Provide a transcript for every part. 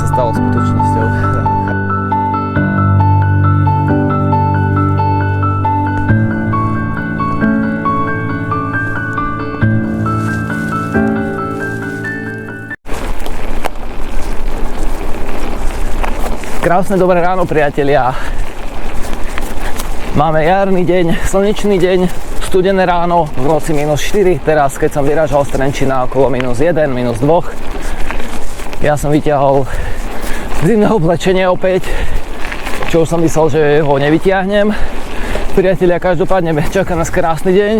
sa stalo skutočnosťou. Krásne dobré ráno, priatelia. Máme jarný deň, slnečný deň, studené ráno, v noci -4. Teraz, keď som vyrážal z Trenčína okolo -1, -2. Ja som vyťahol zimné oblečenie opäť, čo už som myslel, že ho nevytiahnem. Priatelia, každopádne čaká nás krásny deň.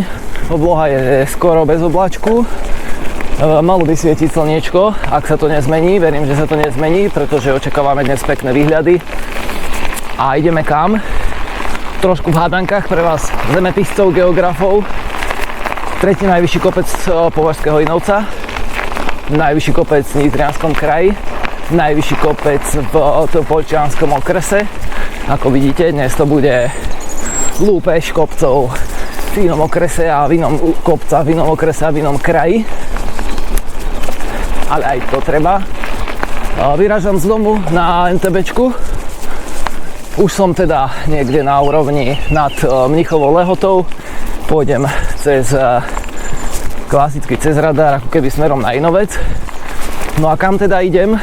Obloha je skoro bez oblačku. Malo by svietiť slniečko, ak sa to nezmení. Verím, že sa to nezmení, pretože očakávame dnes pekné výhľady. A ideme kam? Trošku v hádankách pre vás zemepiscov, geografov. Tretí najvyšší kopec Považského Inovca, najvyšší kopec v Nitrianskom kraji, najvyšší kopec v Poľčianskom okrese. Ako vidíte, dnes to bude lúpež kopcov v inom okrese a v inom kopca, v inom okrese a v inom kraji. Ale aj to treba. Vyrážam z domu na NTBčku. Už som teda niekde na úrovni nad Mnichovou Lehotou. Pôjdem klasicky cez radar, ako keby smerom na Inovec. No a kam teda idem?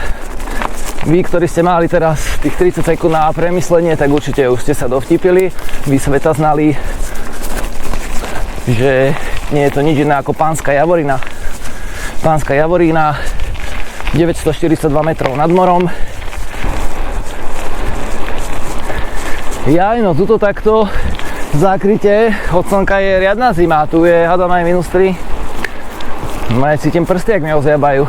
Vy, ktorí ste mali teraz tých 30 sekúnd na premyslenie, tak určite už ste sa dovtipili. Vy sveta znali, že nie je to nič iné ako Pánska Javorina. Pánska Javorína, 942 metrov nad morom. Jaj, no tuto takto v zákryte od slnka je riadna zima. Tu je, hádam, aj -3. No ja cítim prsty, jak mi ozjabajú.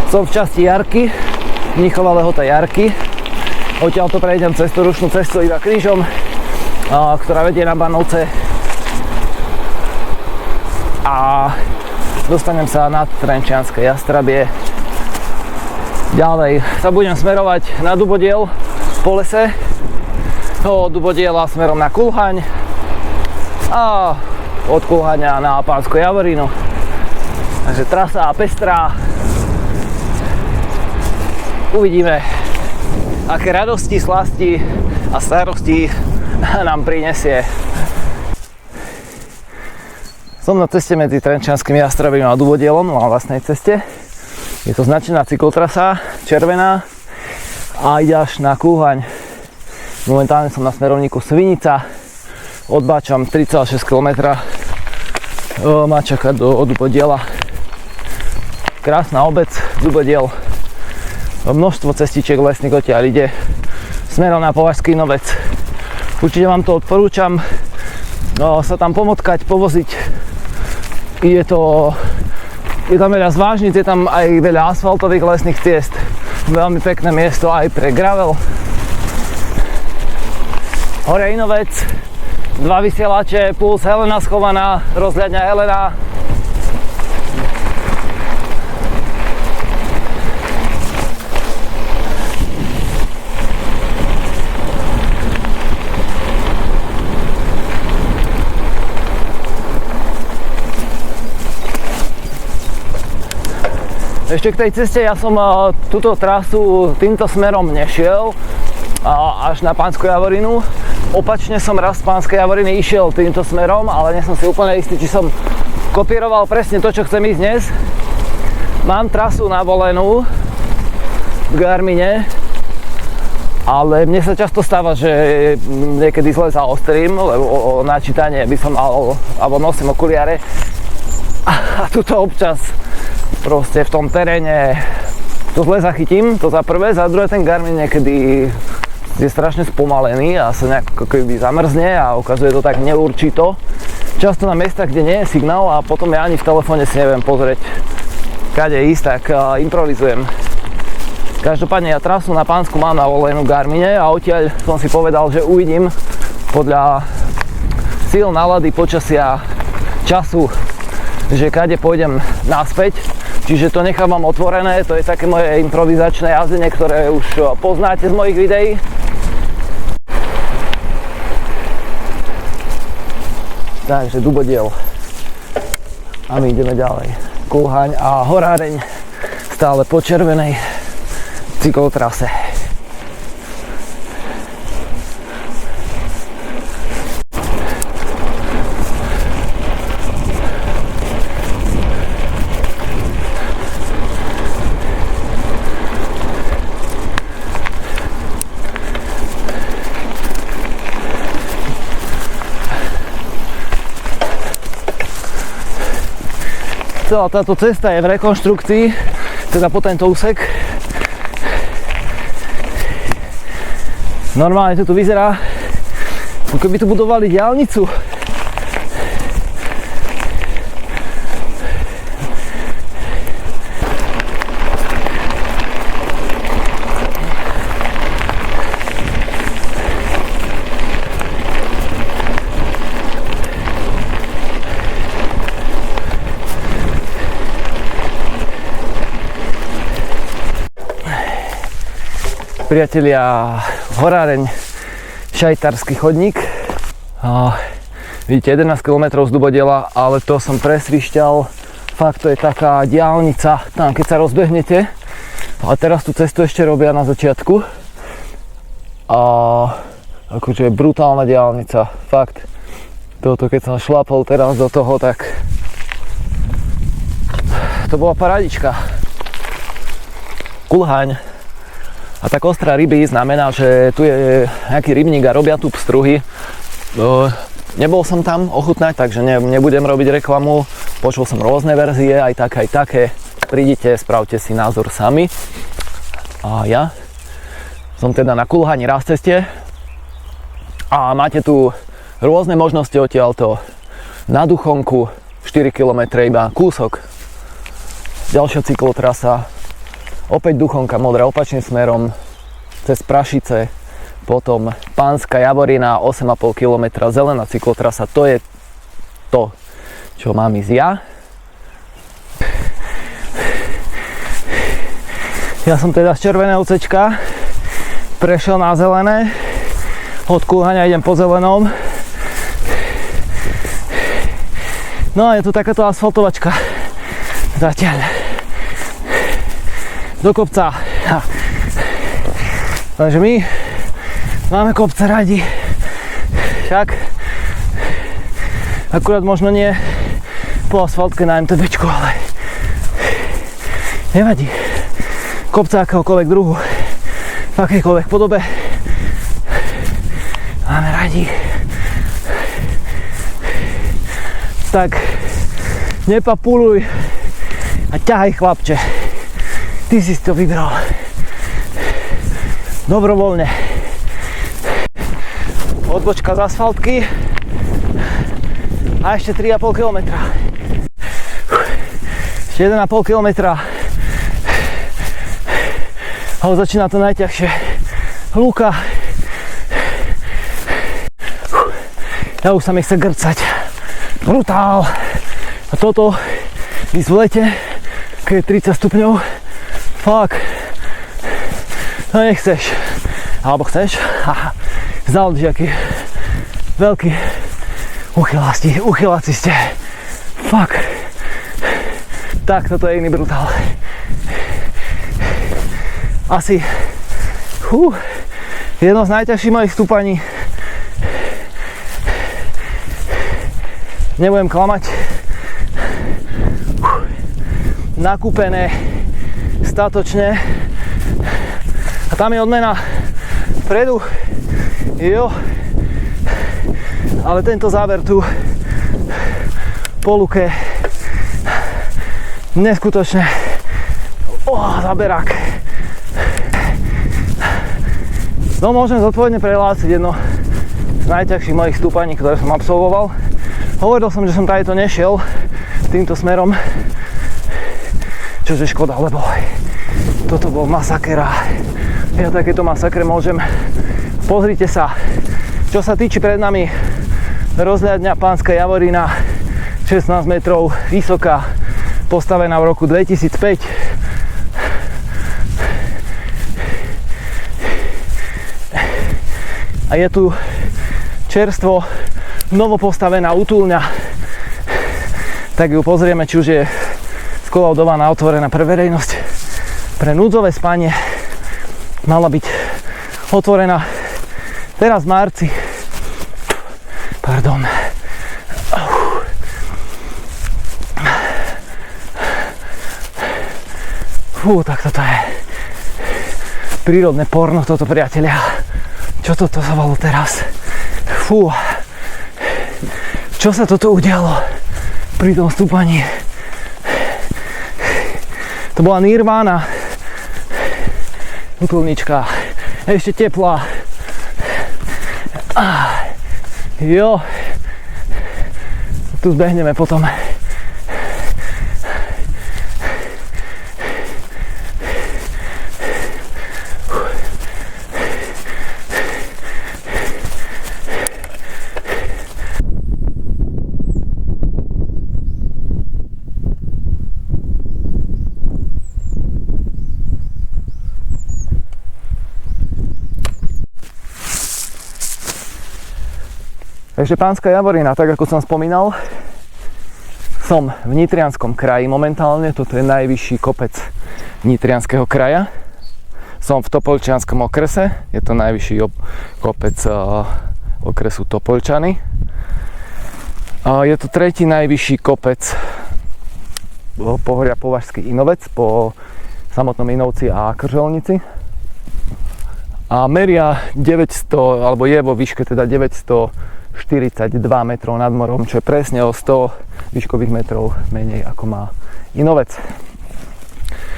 Som v časti Jarky, Mnichová Lehota Jarky. Odtiaľto prejdem cez tú ručnú cestu iba krížom, ktorá vedie na Banovce. A dostanem sa nad Trenčianske Jastrabie. Ďalej sa budem smerovať na Dubodiel po lese. Od Dubodiela smerom na Kulhaň. A od Kulhaňa na Pánsku Javorínu. Takže trasa pestrá. Uvidíme, aké radosti, slasti a starosti nám prinesie. Som na ceste medzi Trenčianskym Jastrabím a Dubodielom, na vlastnej ceste. Je to značená cyklotrasa, červená, a ide až na Kulhaň. Momentálne som na smerovníku Svinica, odbáčam 3,6 km. Má čakať do Dubodiela. Krásna obec, Dubodiel. Množstvo cestičiek lesných odtiaľ ide smerom na Považský Inovec. Určite vám to odporúčam sa tam pomotkať, povoziť. Je tam veľa zvážnic, je tam aj veľa asfaltových lesných ciest. Veľmi pekné miesto aj pre gravel. Hore Inovec, 2 vysielače, Puls Helena schovaná, rozhľadňa Helena. Ešte k tej ceste, ja som túto trasu týmto smerom nešiel až na Pánsku Javorinu. Opačne som raz z Pánskej Javoriny išiel týmto smerom, ale nie som si úplne istý, či som kopíroval presne to, čo chcem ísť dnes. Mám trasu navolenú v Garmine, ale mne sa často stáva, že niekedy zle zaostrím, lebo na čítanie by som mal, alebo nosím okuliare. A tuto občas proste v tom teréne to zle zachytím, to za prvé, za druhé ten Garmin niekedy je strašne spomalený a sa nejak keby zamrzne a ukazuje to tak neurčito. Často na miestach, kde nie je signál a potom ja ani v telefóne si neviem pozrieť, kade ísť, tak improvizujem. Každopádne ja trasu na Pánsku mám navolenú v Garmine a odtiaľ som si povedal, že uvidím podľa síl, nálady, počasia, času, že kade pôjdem naspäť. čiže to nechávam otvorené, to je také moje improvizačné jazdenie, ktoré už poznáte z mojich videí. Takže Dubodiel. A my ideme ďalej. Kulhaň a Horáreň stále po červenej cyklotrase. Celá táto cesta je v rekonštrukcii, teda po tento úsek. Normálne to tu vyzerá, ako keby tu budovali diaľnicu. Priatelia, Horáreň, šajtársky chodník. Vidíte, 11 km z Dubodiela, ale to som presvišťal. Fakt, to je taká diaľnica, tam keď sa rozbehnete. A teraz tú cestu ešte robia na začiatku. A akože brutálna diaľnica, fakt. Toto keď som šlapol teraz do toho, tak to bola paradička. Kulhaň. A tak ostrá ryby znamená, že tu je nejaký rybník a robia tu pstruhy. Nebol som tam ochutnať, takže nebudem robiť reklamu. Počul som rôzne verzie, aj také. Prídite, spravte si názor sami. A ja som teda na Kulhani Rastceste. A máte tu rôzne možnosti odtiaľto. Na Duchonku 4 km iba kúsok. Ďalšia cyklotrasa. Opäť Duchonka, modrá opačným smerom, cez Prašice, potom Pánska Javorina, 8,5 km, zelená cyklotrasa, to je to, čo mám ísť ja. Ja som teda z červeného cečka prešiel na zelené, od Kulhaňa idem po zelenom. No a je tu takáto asfaltovačka, zatiaľ. Do kopca. Takže my máme kopce radi. Však akurát možno nie po asfaltke na MTBčku, ale nevadí. Kopca akéhokoľvek druhu, v akejkoľvek podobe máme radi. Tak nepapuluj a ťahaj, chlapče. Ty si to vybral. Dobrovoľne. Odbočka z asfaltky. A ešte 3,5 km. Ešte 1,5 km. A začína to najťažšie. Lúka. Ja už sa mi chce grcať. Brutál. A toto ísť v lete, keď je 30 stupňov. Fuck. No nechceš. Alebo chceš? Haha. Záleží, aký veľký uchyláci ste. Fuck. Tak, toto je iný brutál. Asi jedno z najťažších mojich stúpaní. Nebudem klamať. Nakúpené statočne. A tam je odmena vpredu. Jo. Ale tento záver tu po luke neskutočne zaberák. No môžem zodpovedne prehlásiť jedno z najťažších mojich stúpaní, ktoré som absolvoval. Hovoril som, že som tady to nešiel týmto smerom, čože škoda, lebo toto bol masaker a ja takéto masakre môžem. Pozrite sa, čo sa týči pred nami rozhľadňa Pánska Javorina, 16 metrov vysoká, postavená v roku 2005. A je tu čerstvo novo postavená útulňa. Tak ju pozrieme, či už je skolaudovaná, otvorená pre verejnosť. Pre núdzové spanie mala byť otvorená teraz v marci. Pardon. Tak toto je prírodné porno, toto, priatelia. Čo toto sa bolo teraz? Čo sa toto udialo pri tom stúpaní? To bola nirvána. Útulnička. Ešte teplá. Jo. Tu zbehneme potom. Takže Pánska Javorina, tak ako som spomínal, som v Nitrianskom kraji momentálne, toto je najvyšší kopec Nitrianskeho kraja. Som v Topoľčianskom okrese, je to najvyšší kopec okresu Topoľčany. Je to tretí najvyšší kopec pohoria Považský Inovec po samotnom Inovci a Krželnici. A meria 900, alebo je vo výške teda 942 metrov nad morom, čo je presne o 100 výškových metrov menej ako má Inovec.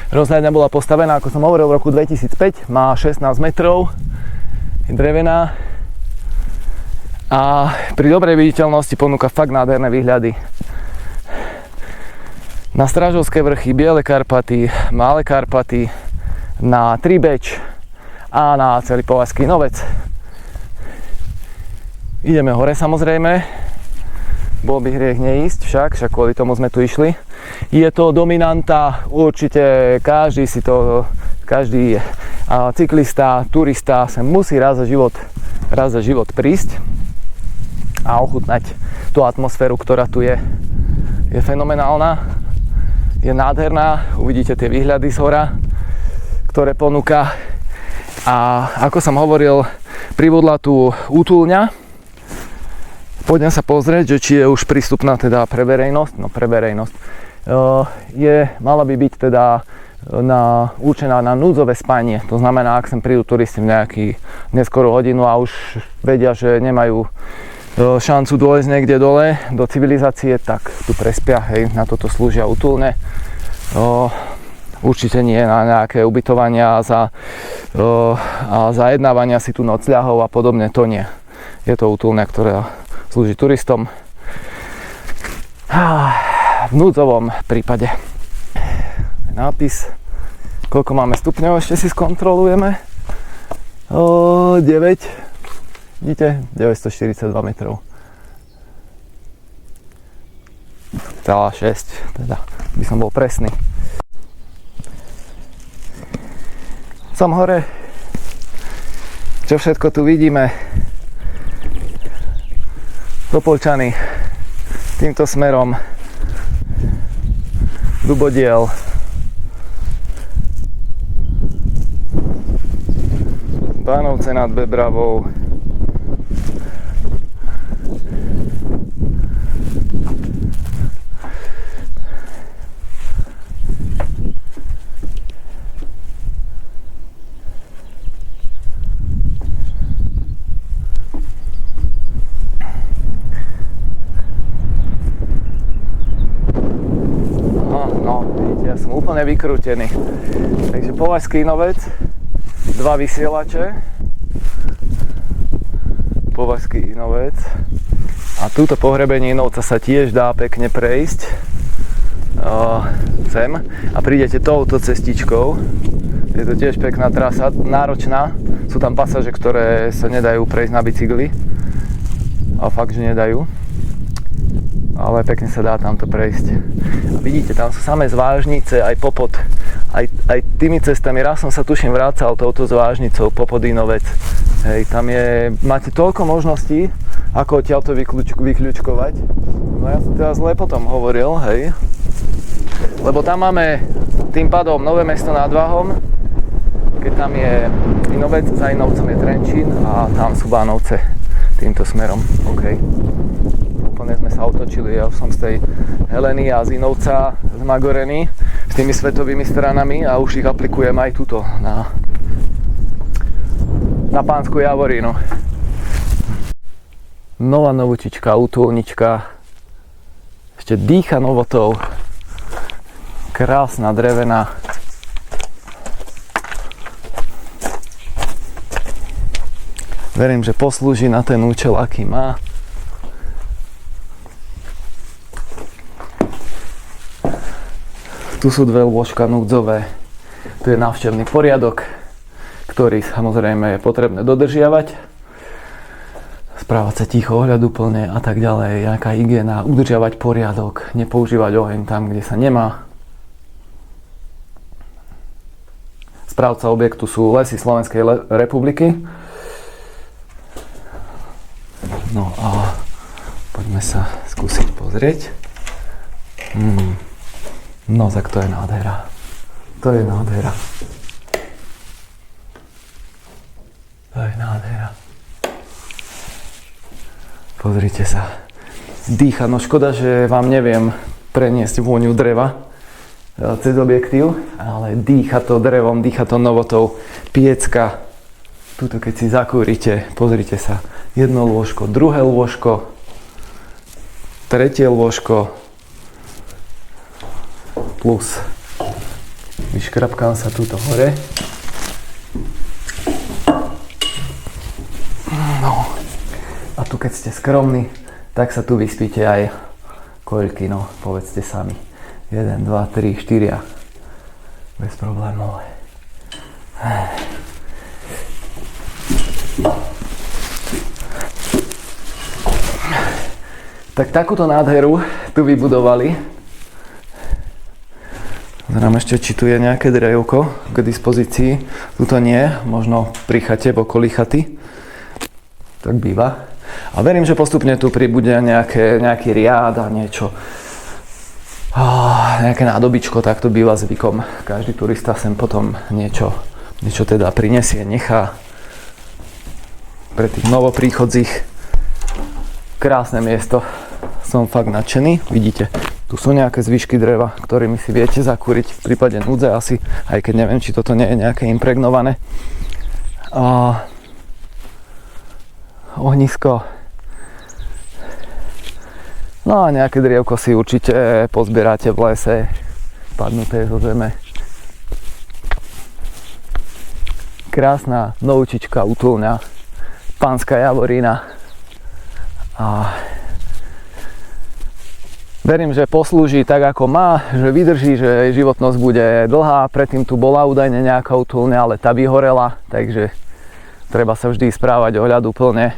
Rozhľadňa bola postavená, ako som hovoril, v roku 2005, má 16 metrov, je drevená a pri dobrej viditeľnosti ponúka fakt nádherné výhľady na Strážovské vrchy, Biele Karpaty, Malé Karpaty, na Tribeč a na celý Považský Inovec. Ideme hore samozrejme, bol by hriech neísť však kvôli tomu sme tu išli. Je to dominanta, určite každý cyklista, turista sem musí raz za život prísť a ochutnať tú atmosféru, ktorá tu je. Je fenomenálna, je nádherná, uvidíte tie výhľady z hora, ktoré ponúka. A ako som hovoril, pribudla tu útulňa. Poďme sa pozrieť, že či je už prístupná teda pre verejnosť. No pre verejnosť. Mala by byť teda určená na núdzové spanie. To znamená, ak sem prídu turisti v nejaký neskorú hodinu a už vedia, že nemajú šancu dôjsť niekde dole do civilizácie, tak tu prespia, hej, na toto slúžia útulne. Určite nie na nejaké ubytovania a zajednávania si tu nocľahov a podobne, to nie. Je to útulňa, ktorá slúži turistom v núdzovom prípade. Nápis, koľko máme stupňov, ešte si skontrolujeme. 9, vidíte, 942 metrov. 6, teda by som bol presný. Som hore, čo všetko tu vidíme. Topoľčany týmto smerom, Dubodiel, Bánovce nad Bebravou, som úplne vykrútený. Takže Považský Inovec, 2 vysielače, Považský Inovec a túto pohrebenie Inovca sa tiež dá pekne prejsť sem a prídete touto cestičkou. Je to tiež pekná trasa, náročná, sú tam pasáže, ktoré sa nedajú prejsť na bicykli a fakt, že nedajú, ale pekne sa dá tamto prejsť. Vidíte, tam sú samé zvážnice, aj Popod, aj tými cestami. Raz som sa tuším vracal touto zvážnicou Popod Inovec. Hej, tam máte toľko možností, ako odtiaľto vyklúčkovať. No ja som teda zle potom hovoril, hej. Lebo tam máme tým pádom Nové Mesto nad Váhom, keď tam je Inovec, za Inovcom je Trenčín a tam sú Bánovce týmto smerom, OK. Úplne sme sa otočili, ja som z tej Heleny a z Inovca, z Magoreny, s tými svetovými stranami a už ich aplikujem aj tuto na Pánsku Javorínu. Nová novúčička, útulnička, ešte dýcha novotou, krásna drevená. Verím, že poslúži na ten účel, aký má. Tu sú dve lôžka núdzové. Tu je návštevný poriadok, ktorý samozrejme je potrebné dodržiavať. Správať sa ticho, ohľaduplne a tak ďalej. Nejaká hygiena, udržiavať poriadok, nepoužívať oheň tam, kde sa nemá. Správca objektu sú Lesy Slovenskej republiky. No a poďme sa skúsiť pozrieť. No tak to je nádhera. To je nádhera. To je nádhera. Pozrite sa. Dýcha, no škoda, že vám neviem preniesť vôňu dreva cez objektív, ale dýcha to drevom, dýcha to novotou. Piecka. Tuto keď si zakúrite, pozrite sa. Jedno lôžko, druhé lôžko, tretie lôžko, plus vyškrapkám sa túto hore. No, a tu keď ste skromní, tak sa tu vyspíte aj koľky, no, povedzte sami. 1, 2, 3, 4. Bez problémov. Tak takúto nádheru tu vybudovali. Pozerám ešte, či tu je nejaké drevko k dispozícii. Tuto nie, možno pri chate, v okolí chaty. Tak býva. A verím, že postupne tu pribude nejaký riad a niečo. Nejaké nádobičko, tak to býva zvykom. Každý turista sem potom niečo teda prinesie, nechá. Pre tých novopríchodzích krásne miesto. Som fakt nadšený. Vidíte, tu sú nejaké zvyšky dreva, ktorými si viete zakúriť v prípade núdze asi, aj keď neviem, či toto nie je nejaké impregnované. Ohnisko. No a nejaké drievko si určite pozbieráte v lese, padnuté zo zeme. Krásna novúčička útulňa, Pánska Javorína. A verím, že poslúži tak, ako má, že vydrží, že životnosť bude dlhá. Predtým tu bola údajne nejaká útulňa, ale tá vyhorela, takže treba sa vždy správať ohľaduplne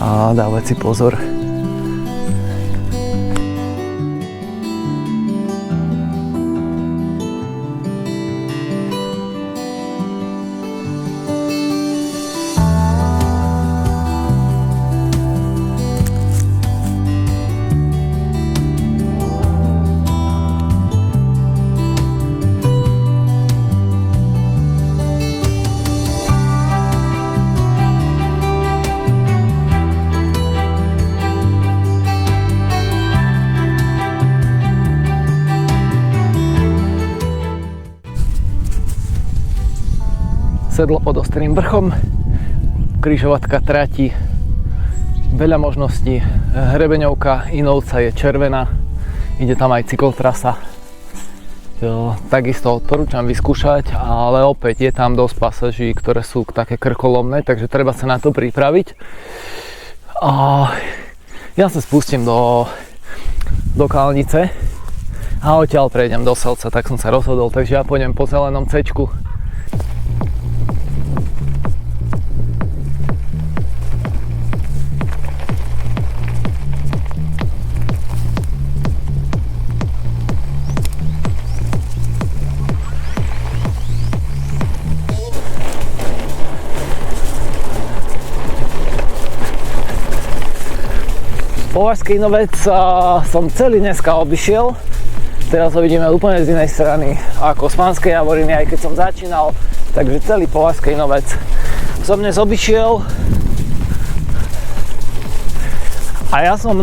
a dávať si pozor. Sedlo pod ostrým vrchom, križovatka trati, veľa možností, hrebeňovka Inovca je červená, ide tam aj cyklotrasa. Takisto odporúčam vyskúšať, ale opäť je tam dosť pasaží, ktoré sú také krkolomné, takže treba sa na to pripraviť. A ja sa spustím do Kalnice a odtiaľ prejdem do Selca, tak som sa rozhodol, takže ja pôjdem po zelenom C-čku. Považský Inovec som celý dneska obišiel. Teraz ho vidíme úplne z inej strany ako z Panskej Javoriny, aj keď som začínal. Takže celý Považský Inovec som dnes obišiel. A ja som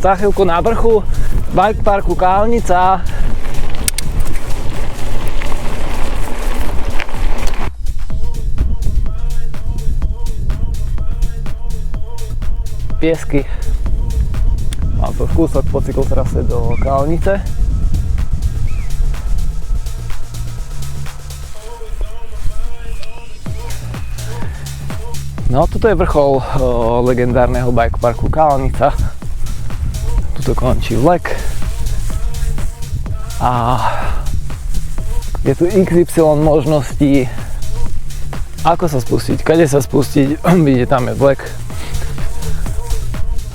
za chvíľku na vrchu bike parku Kalnica. Piesky. Mám to skúsať po cyklotrase do Kalnice. No toto je vrchol legendárneho bike parku Kalnica. Tuto končí vlek. A je tu XY možností, ako sa spustiť, kade sa spustiť. Vidíte, tam je vlek.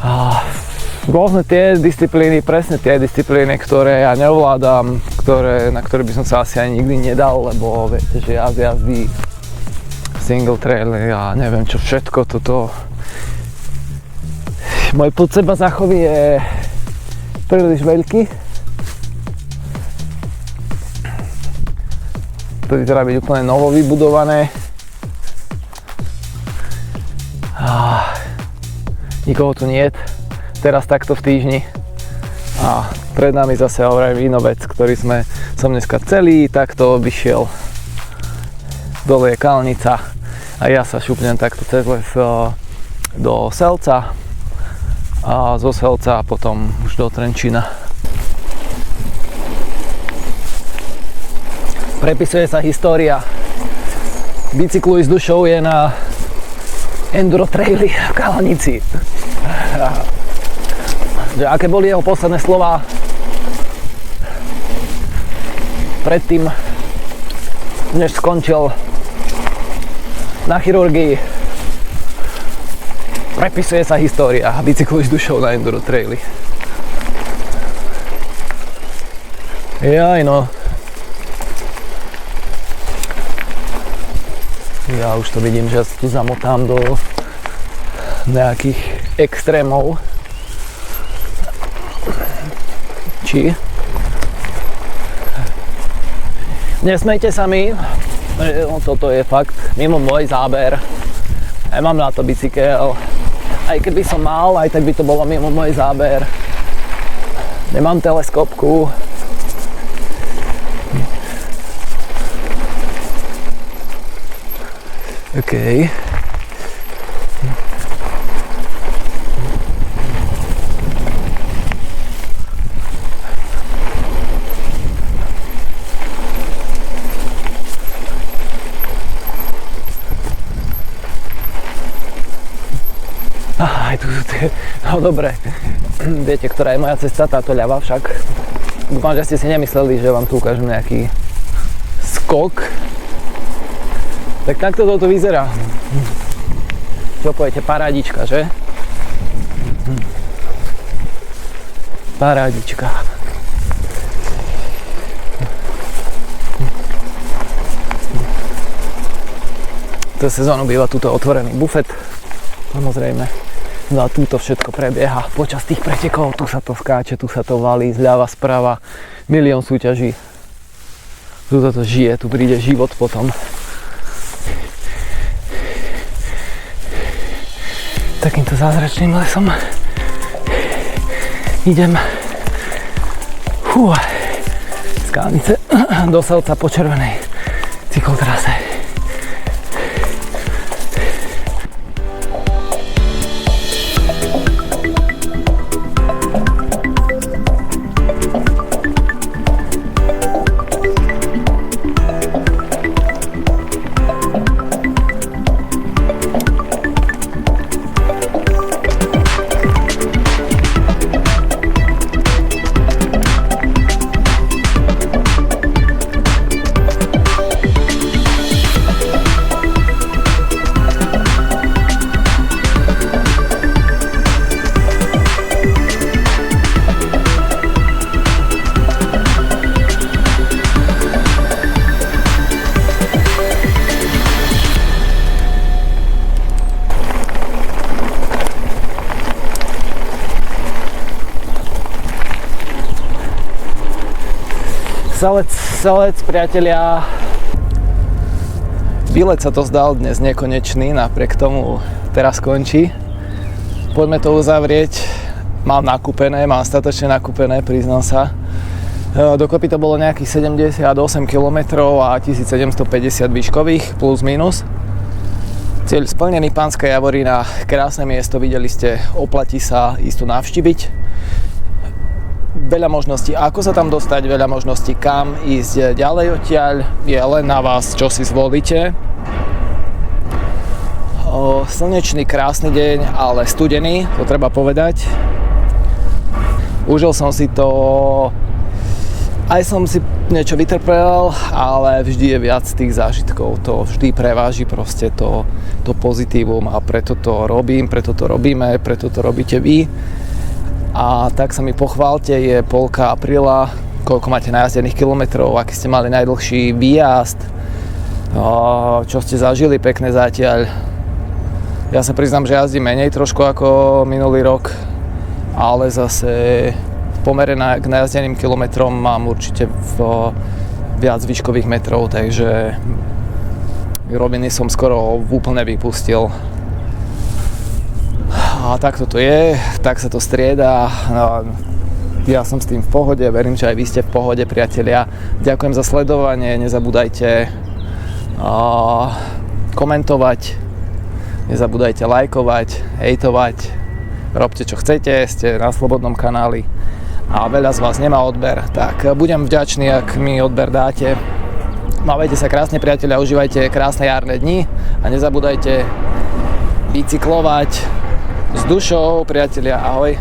A rôzne tie disciplíny, presne tie disciplíny, ktoré ja neovládam, na ktoré by som sa asi ani nikdy nedal, lebo viete, že jazdy single traily a neviem čo všetko toto. Môj pod seba záchov je príliš veľký. To vyzerá byť úplne novo vybudované. Nikoho tu niet, teraz takto v týždni. A pred nami zase hovorím Inovec, ktorý som dneska celý takto obišiel. Dole je Kalnica a ja sa šupnem takto cez les do Selca a zo Selca potom už do Trenčína. Prepisuje sa história. Bicykluj s dušou je na enduro traily v Kalnici. Že aké boli jeho posledné slová predtým, než skončil na chirurgii. Prepisuje sa história a bicykluj s dušou na enduro traily. Jaj no. Ja už to vidím, že sa tu zamotám do nejakých extrémov. Nesmejte sa mi, toto je fakt mimo môj záber. Nemám na to bicykel. Aj keby som mal, aj tak by to bolo mimo môj záber. Nemám teleskopku. OK. Aj tu, no dobre, viete, ktorá je moja cesta, táto ľava však. Dúfam, že ste si nemysleli, že vám tu ukážem nejaký skok. Tak takto toto vyzerá. Čo poviete, parádička, že? Parádička. Tú sezónu býva tuto otvorený bufet. Samozrejme. No a túto všetko prebieha počas tých pretekov. Tu sa to skáče, tu sa to valí, zľava, sprava. Milión súťaží. Tu to žije, tu príde život potom. Takýmto zázračným lesom idem z Kalnice do Selca po červenej cyklotrase. Selec, priatelia. Výlet sa to zdal dnes nekonečný, napriek tomu teraz končí. Poďme to uzavrieť. Mám statočne nakúpené, priznám sa. Dokopy to bolo nejakých 78 km a 1750 výškových, plus minus. Cieľ splnený, Pánska Javorina, krásne miesto, videli ste, oplatí sa ísť tu navštíviť. Veľa možností, ako sa tam dostať, veľa možností, kam ísť ďalej odtiaľ, je len na vás, čo si zvolíte. Slnečný, krásny deň, ale studený, to treba povedať. Užil som si to, aj som si niečo vytrpel, ale vždy je viac tých zážitkov, to vždy preváži proste to pozitívum a preto to robím, preto to robíme, preto to robíte vy. A tak sa mi pochválte, je polka apríla, koľko máte najazdených kilometrov, aký ste mali najdlhší výjazd, čo ste zažili pekné zatiaľ. Ja sa priznám, že jazdím menej trošku ako minulý rok, ale zase v pomere k najazdeným kilometrom mám určite viac výškových metrov, takže roviny som skoro úplne vypustil. A tak toto je, tak sa to strieda. Ja som s tým v pohode, verím, že aj vy ste v pohode, priatelia. Ďakujem za sledovanie, nezabúdajte komentovať, nezabúdajte lajkovať, hejtovať, robte čo chcete, ste na slobodnom kanáli a veľa z vás nemá odber, tak budem vďačný, ak mi odber dáte. Majte sa krásne, priatelia, užívajte krásne jarné dni a nezabúdajte bicyklovať s dušou, priatelia, ahoj.